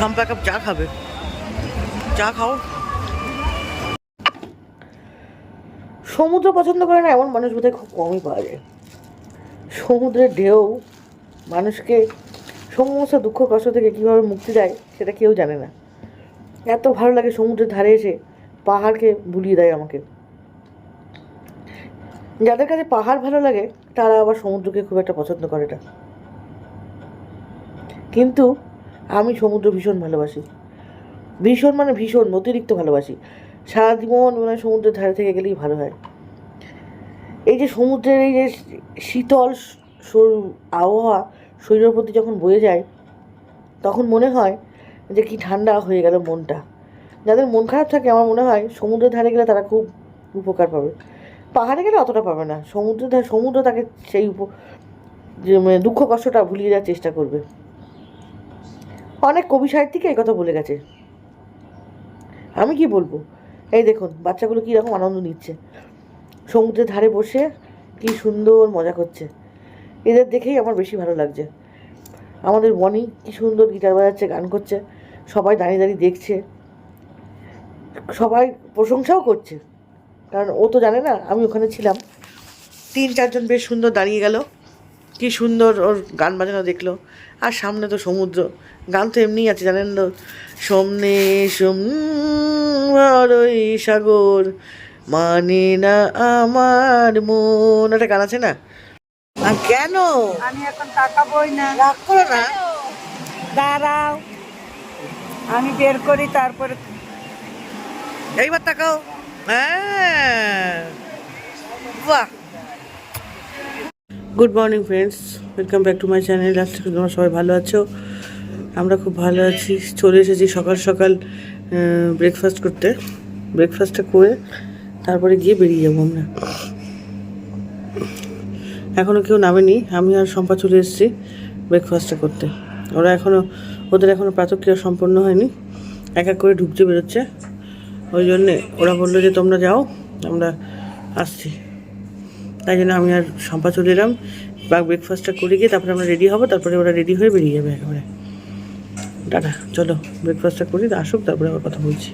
Shampa cup চা খাবে, চা খাও। সমুদ্র পছন্দ করে না এমন মানুষ বোধহয় খুব কমই পাওয়া যায়। সমুদ্রের ঢেউ মানুষকে সমস্ত দুঃখ কষ্ট থেকে কীভাবে মুক্তি দেয় সেটা কেউ জানে না। এত ভালো লাগে সমুদ্রের ধারে এসে, পাহাড়কে ভুলিয়ে দেয় আমাকে। যাদের কাছে পাহাড় ভালো লাগে তারা আবার সমুদ্রকে খুব একটা পছন্দ করে না, কিন্তু আমি সমুদ্র ভীষণ ভালোবাসি। ভীষণ মানে ভীষণ অতিরিক্ত ভালোবাসি। সারা জীবন মানে সমুদ্রের ধারে থেকে গেলেই ভালো হয়। এই যে সমুদ্রের এই যে শীতল আবহাওয়া শরীরের প্রতি যখন বয়ে যায়, তখন মনে হয় যে কি ঠান্ডা হয়ে গেল মনটা। যাদের মন খারাপ থাকে আমার মনে হয় সমুদ্রের ধারে গেলে তারা খুব উপকার পাবে। পাহাড়ে গেলে অতটা পাবে না, সমুদ্র তাকে সেই যে মানে দুঃখ কষ্টটা ভুলিয়ে দেওয়ার চেষ্টা করবে। অনেক কবি সাহিত্যিক এই কথা বলে গেছে, আমি কি বলবো। এই দেখুন বাচ্চাগুলো কীরকম আনন্দ নিচ্ছে, সমুদ্রের ধারে বসে কি সুন্দর মজা করছে। এদের দেখেই আমার বেশি ভালো লাগছে। আমাদের বনি কি সুন্দর গিটার বাজাচ্ছে, গান করছে, সবাই দাঁড়িয়ে দাঁড়িয়ে দেখছে, সবাই প্রশংসাও করছে, কারণ ও তো জানে না আমি ওখানে ছিলাম। 3-4 জন বেশ সুন্দর দাঁড়িয়ে গেল, কি সুন্দর ওর গান বাজানো দেখলো। আর সামনে তো সমুদ্র, গান তো এমনিই আছে জানেন তো, সামনে বড়ই সাগর মানে না আমার মন, একটা গান আছে না। আর কেন আমি এখন তাকাবই না, রাগ করো না, দাঁড়াও আমি বের করি তারপরে। এইবার তাকাও, হ্যাঁ বাহ। Good morning friends, welcome back to my channel. আজকে তোমরা সবাই ভালো আছো, আমরা খুব ভালো আছি। চলে এসেছি সকাল সকাল ব্রেকফাস্ট করতে। ব্রেকফাস্টটা করে তারপরে গিয়ে বেরিয়ে যাবো আমরা। এখনও কেউ নামেনি, আমি আর শম্পা চলে এসেছি ব্রেকফাস্টটা করতে। ওদের এখনও প্রাতঃক্রিয়া সম্পন্ন হয়নি, এক এক করে ঢুকছে বেরোচ্ছে। ওই জন্যে ওরা বললো যে তোমরা যাও, আমরা আসছি। তাই জন্য আমি আর শম্পা চলে এলাম। ব্রেকফাস্টটা করে গিয়ে তারপরে আমরা রেডি হবো, তারপরে ওরা রেডি হয়ে বেরিয়ে যাবে একেবারে। টাটা, চলো ব্রেকফাস্টটা করি, আসুক তারপরে আবার কথা বলছি।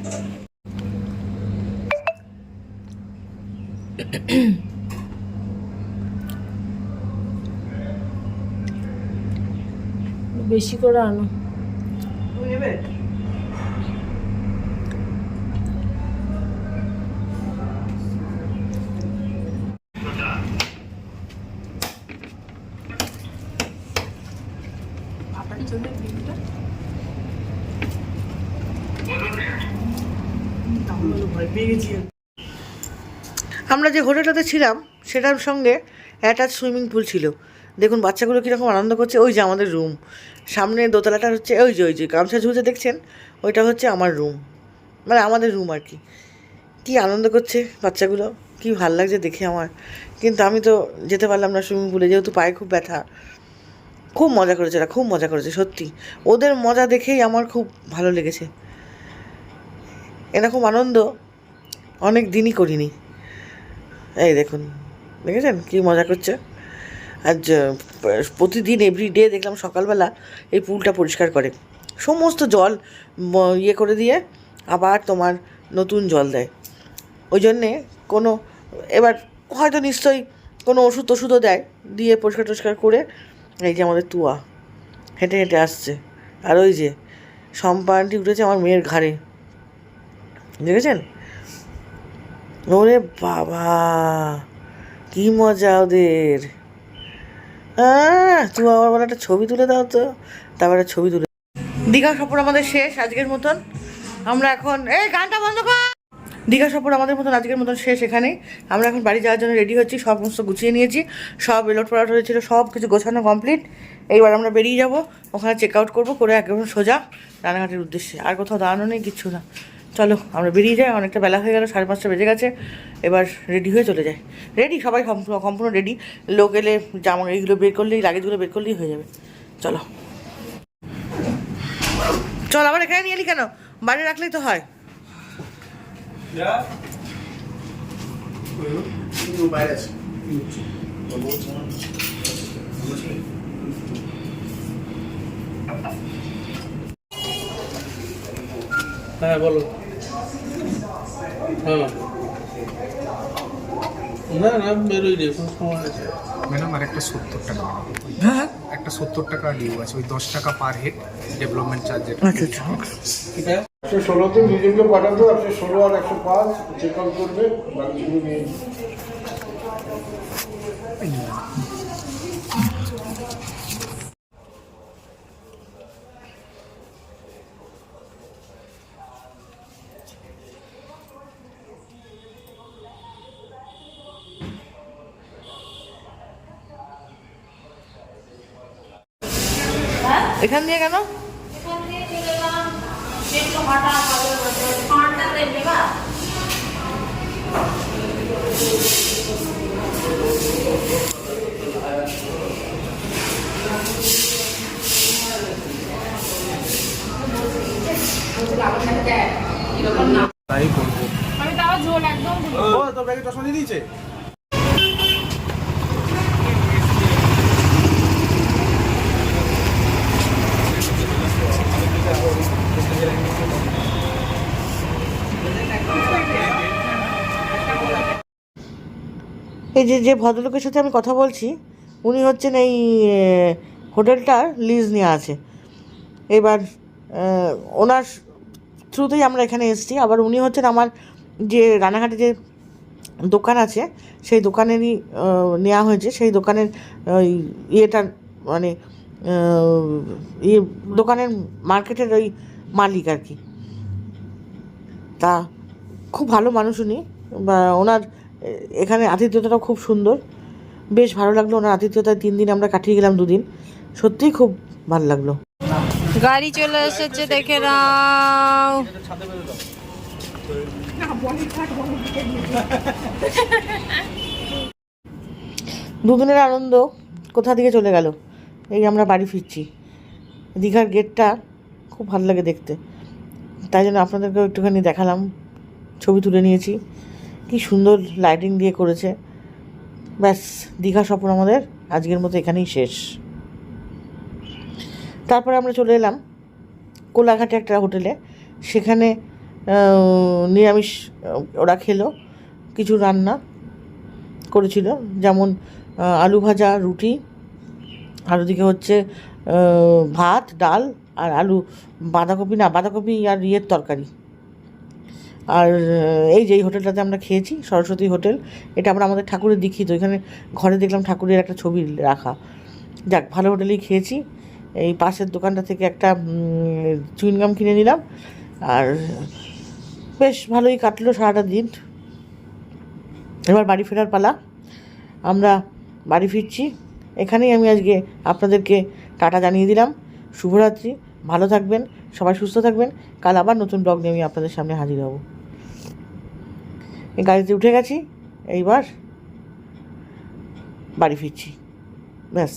বেশি করে আনো। আমরা যে হোটেলটাতে ছিলাম সেটার সঙ্গে অ্যাটাচ সুইমিং পুল ছিল। দেখুন বাচ্চাগুলো কীরকম আনন্দ করছে। ওই যে আমাদের রুম, সামনে দোতলাটা হচ্ছে ওই যে গামছা ঝুলছে দেখছেন, ওইটা হচ্ছে আমার রুম, মানে আমাদের রুম আর কি। কী আনন্দ করছে বাচ্চাগুলো, কী ভাল লাগছে দেখে আমার। কিন্তু আমি তো যেতে পারলাম না সুইমিং পুলে, যেহেতু পায়ে খুব ব্যথা। খুব মজা করেছে এরা, খুব মজা করেছে সত্যি। ওদের মজা দেখেই আমার খুব ভালো লেগেছে। এরকম আনন্দ অনেক দিনই করিনি। এই দেখুন, দেখেছেন কী মজা করছে। আজ প্রতিদিন এভরিডে দেখলাম সকালবেলা এই পুলটা পরিষ্কার করে, সমস্ত জল ইয়ে করে দিয়ে আবার তোমার নতুন জল দেয়। ওই জন্যে কোনো এবার হয়তো নিশ্চয়ই কোনো ওষুধও দেয়, দিয়ে পরিষ্কার টরিষ্কার করে। এই যে আমাদের তুয়া হেঁটে হেঁটে আসছে, আর ওই যে শম্পা আন্টি উঠেছে আমার মেয়ের ঘাড়ে, দেখেছেন? ওরে বাবা কি মজা ওদের। তুমি আমার বলে একটা ছবি তুলে দাও তো, তারপরে ছবি তুলে। দীঘা সফর আমাদের শেষ আজকের মতন। আমরা এখন গানটা বন্ধ কর। দীঘা সফর আমাদের মতন আজকের মতন শেষ এখানেই। আমরা এখন বাড়ি যাওয়ার জন্য রেডি হচ্ছি, সমস্ত গুছিয়ে নিয়েছি, সব এলোট পালট হয়েছিল, সব কিছু গোছানো কমপ্লিট। এইবার আমরা বেরিয়ে যাব, ওখানে চেক আউট করবো, করে একদম সোজা রানাঘাটের উদ্দেশ্যে। আর কোথাও দাঁড়ানো নেই, কিচ্ছু না। চলো আমরা বেরিয়ে যাই, অনেকটা বেলা হয়ে গেল, 5:30 বেজে গেছে। এবার রেডি হয়ে চলে যায়। রেডি সবাই সম্পূর্ণ রেডি। লোক এলে জামা এইগুলো বের করলেই, লাগেজগুলো বের করলেই হয়ে যাবে। চলো চল, আবার এখানে নিয়ে এলি কেন? বাইরে রাখলেই তো হয়। হ্যাঁ বলো। হ্যাঁ না না বেরোই রে, কোনো সময় আছে। ম্যাডাম আর একটা 70 টাকা ম্যাডাম, হ্যাঁ একটা 70 টাকা ডিউ আছে, ওই 10 টাকা পার হেড ডেভেলপমেন্ট চার্জ যেটা। আচ্ছা আচ্ছা। এটা 116তে দুজনকে পাঠাবো, 116 আর 105 চেক আউট করবে, বাকিগুলো নিয়ে নিন। এখান দিয়ে কেন? তাই করবো। ও তো ব্যাগে চশমা দিয়ে দিয়েছে। এই যে যে ভদ্রলোকের সাথে আমি কথা বলছি উনি হচ্ছেন এই হোটেলটার লিজ নেওয়া আছে। এবার ওনার থ্রুতেই আমরা এখানে এসেছি। আবার উনি হচ্ছেন আমার যে রানাঘাটে যে দোকান আছে সেই দোকানেরই নেওয়া হয়েছে, সেই দোকানের ওই ইয়েটার মানে ইয়ে দোকানের মার্কেটের ওই মালিক আর কি। তা খুব ভালো মানুষ উনি, বা ওনার এখানে আতিথ্যতাটাও খুব সুন্দর। বেশ ভালো লাগলো ওনার আতিথ্যতায় 3 দিন আমরা কাটিয়ে গেলাম, 2 দিন সত্যিই খুব ভালো লাগলো। গাড়ি চলে এসেছে, দেখে নাও। দুদিনের আনন্দ কোথা থেকে চলে গেল। এই আমরা বাড়ি ফিরছি। দীঘার গেটটা খুব ভালো লাগে দেখতে, তাই জন্য আপনাদেরকেও একটুখানি দেখালাম, ছবি তুলে নিয়েছি। কি সুন্দর লাইটিং দিয়ে করেছে। ব্যাস, দীঘা স্বপ্ন আমাদের আজকের মতো এখানেই শেষ। তারপরে আমরা চলে এলাম কোলাঘাটে একটা হোটেলে। সেখানে নিরামিষ ওরা খেলো, কিছু রান্না করেছিল, যেমন আলু ভাজা, রুটি, আর ওদিকে হচ্ছে ভাত, ডাল আর আলু বাঁধাকপি আর ইয়ের তরকারি। আর এই যে এই হোটেলটাতে আমরা খেয়েছি, সরস্বতী হোটেল, এটা আমরা আমাদের ঠাকুরের দীক্ষিত। এখানে ঘরে দেখলাম ঠাকুরের একটা ছবি রাখা। যাক, ভালো হোটেলেই খেয়েছি। এই পাশের দোকানটা থেকে একটা চুইনগাম কিনে নিলাম, আর বেশ ভালোই কাটলো সারাটা দিন। এবার বাড়ি ফেরার পালা। আমরা বাড়ি ফিরছি। এখানেই আমি আজকে আপনাদেরকে টাটা জানিয়ে দিলাম। শুভরাত্রি, ভালো থাকবেন, সবাই সুস্থ থাকবেন। কাল আবার নতুন ব্লগ নিয়ে আমি আপনাদের সামনে হাজির হব। এই গাড়িতে উঠে গেছি, এইবার বাড়ি ফিরছি। ব্যাস।